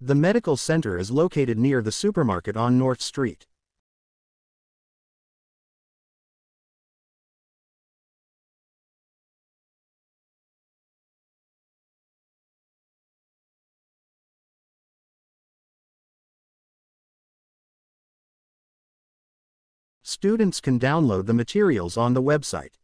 The medical center is located near the supermarket on North Street. Students can download the materials on the website.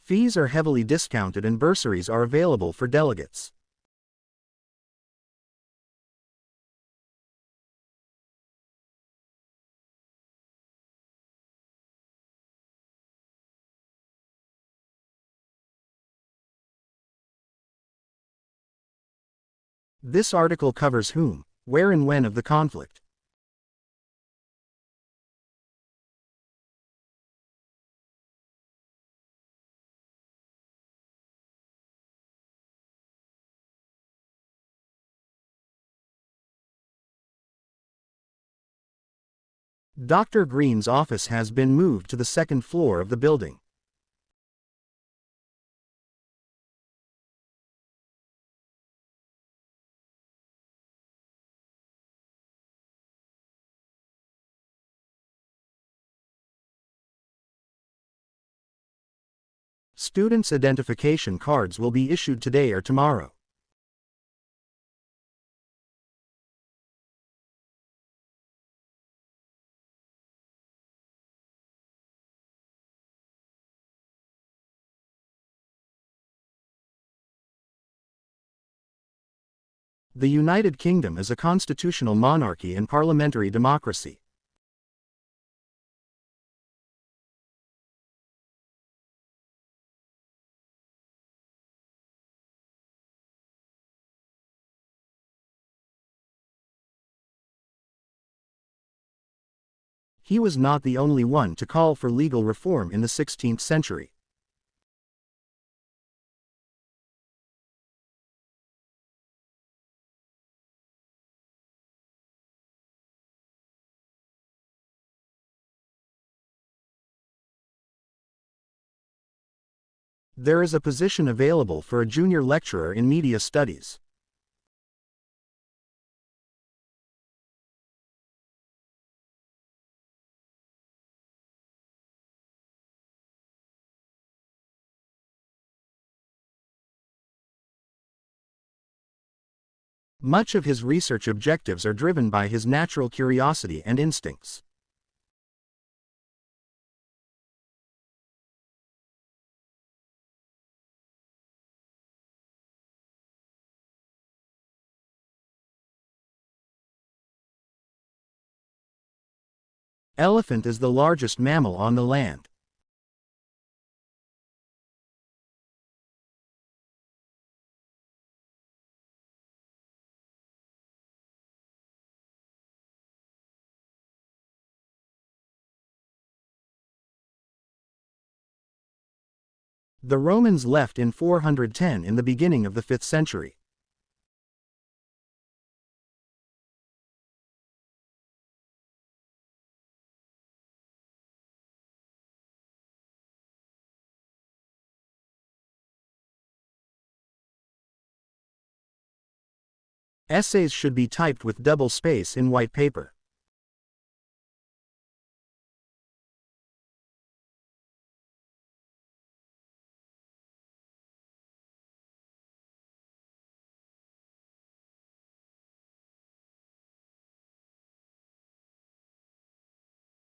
Fees are heavily discounted and bursaries are available for delegates. This article covers whom, where and when of the conflict. Dr. Green's office has been moved to the second floor of the building. Students' identification cards will be issued today or tomorrow. The United Kingdom is a constitutional monarchy and parliamentary democracy. He was not the only one to call for legal reform in the 16th century. There is a position available for a junior lecturer in media studies. Much of his research objectives are driven by his natural curiosity and instincts. Elephant is the largest mammal on the land. The Romans left in 410 in the beginning of the 5th century. Essays should be typed with double space in white paper.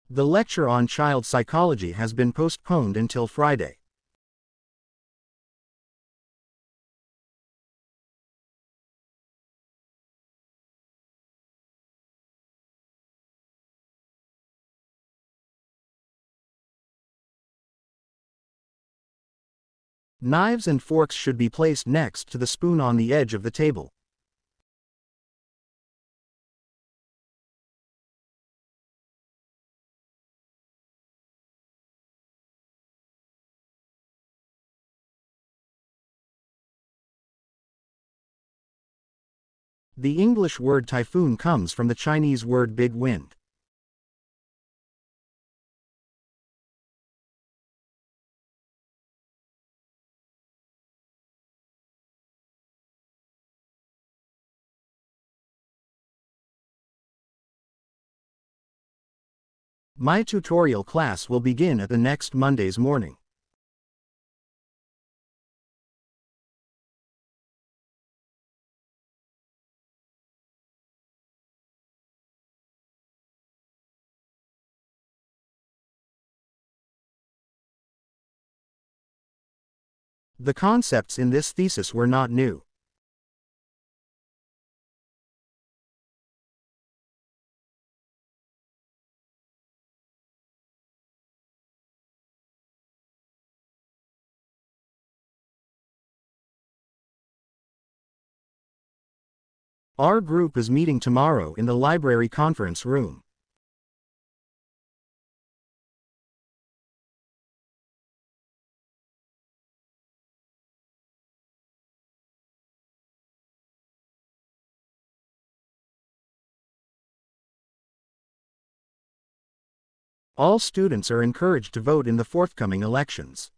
The lecture on child psychology has been postponed until Friday. Knives and forks should be placed next to the spoon on the edge of the table. The English word typhoon comes from the Chinese word big wind. My tutorial class will begin at the next Monday's morning. The concepts in this thesis were not new. Our group is meeting tomorrow in the library conference room. All students are encouraged to vote in the forthcoming elections.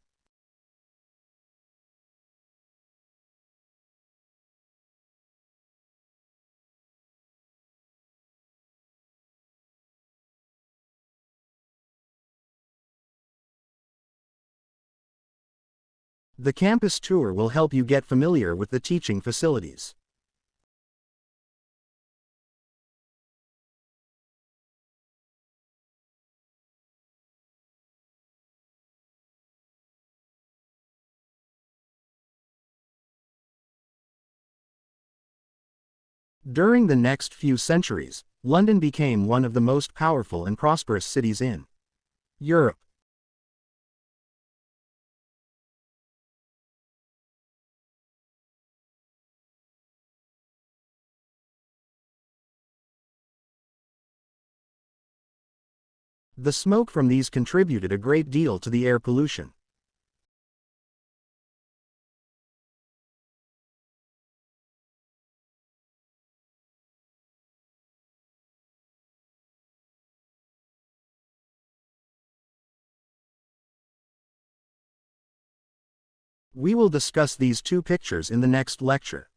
The campus tour will help you get familiar with the teaching facilities. During the next few centuries, London became one of the most powerful and prosperous cities in Europe. The smoke from these contributed a great deal to the air pollution. We will discuss these two pictures in the next lecture.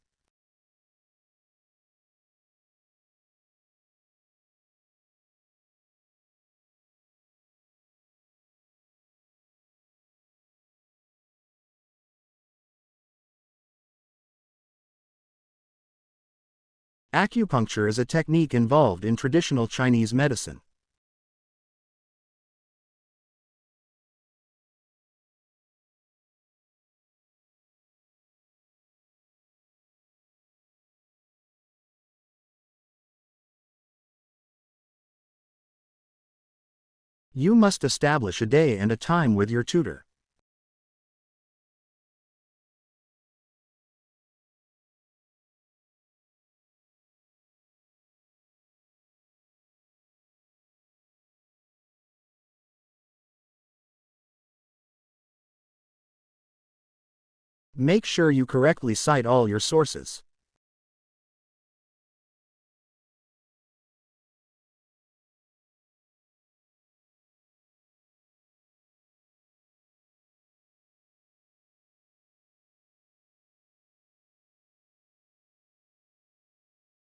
Acupuncture is a technique involved in traditional Chinese medicine. You must establish a day and a time with your tutor. Make sure you correctly cite all your sources.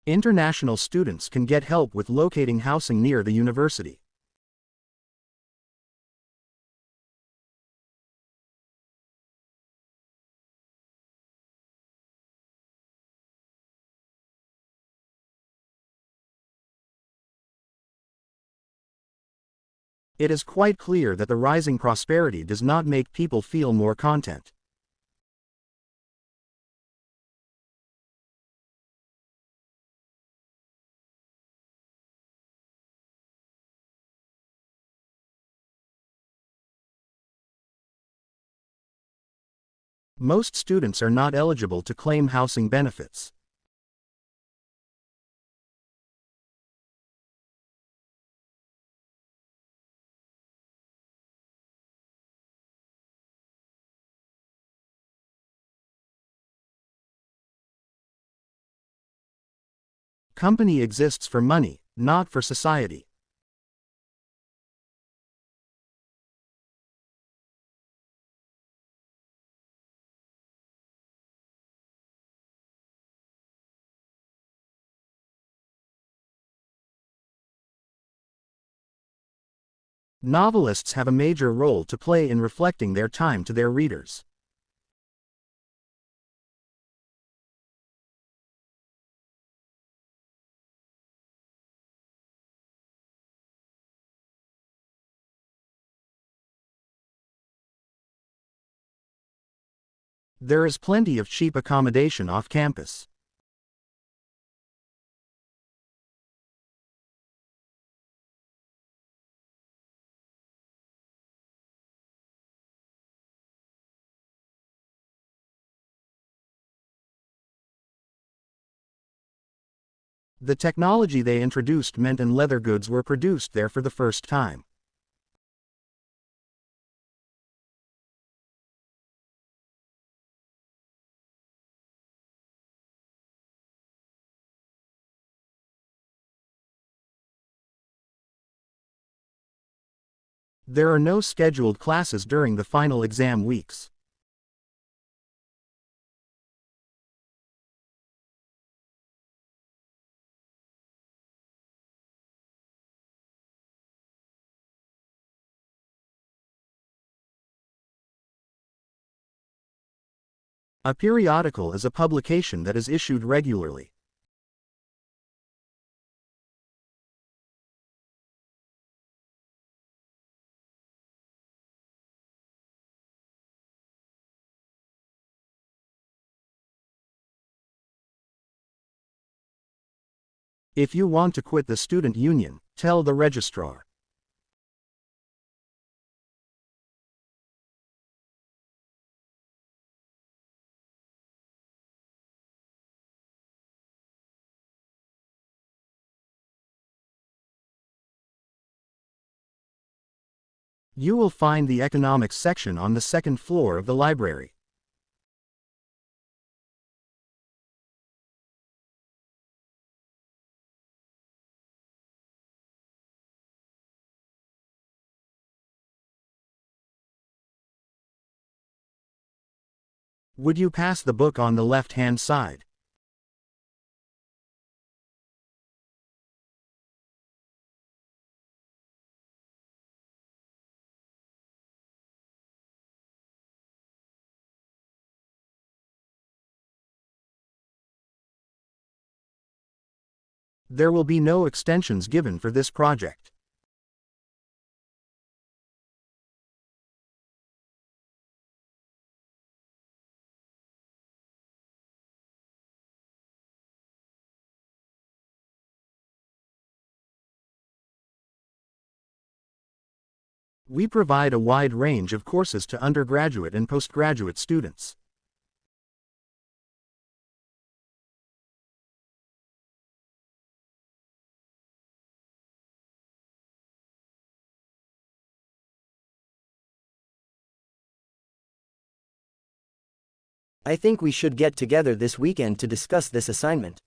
International students can get help with locating housing near the university. It is quite clear that the rising prosperity does not make people feel more content. Most students are not eligible to claim housing benefits. Company exists for money, not for society. Novelists have a major role to play in reflecting their time to their readers. There is plenty of cheap accommodation off campus. The technology they introduced meant and leather goods were produced there for the first time. There are no scheduled classes during the final exam weeks. A periodical is a publication that is issued regularly. If you want to quit the student union, tell the registrar. You will find the economics section on the second floor of the library. Would you pass the book on the left-hand side? There will be no extensions given for this project. We provide a wide range of courses to undergraduate and postgraduate students. I think we should get together this weekend to discuss this assignment.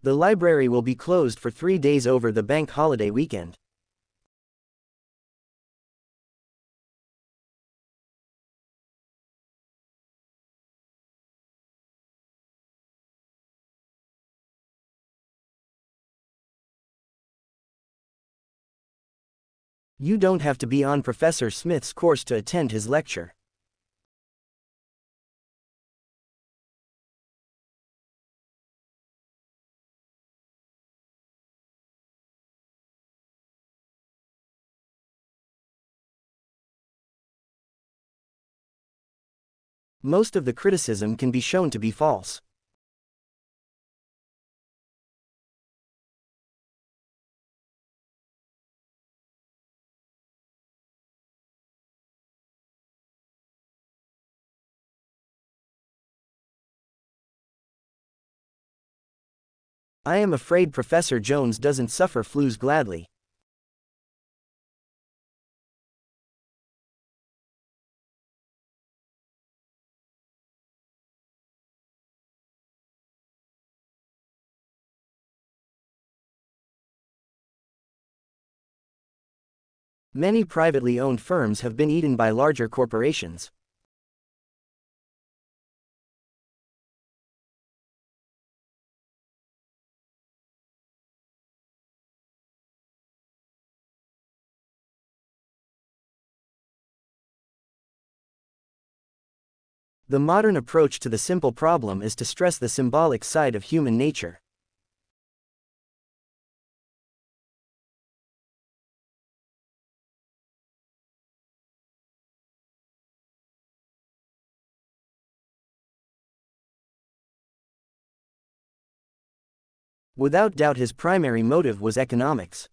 The library will be closed for 3 days over the bank holiday weekend. You don't have to be on Professor Smith's course to attend his lecture. Most of the criticism can be shown to be false. I am afraid Professor Jones doesn't suffer flus gladly. Many privately owned firms have been eaten by larger corporations. The modern approach to the simple problem is to stress the symbolic side of human nature. Without doubt his primary motive was economics.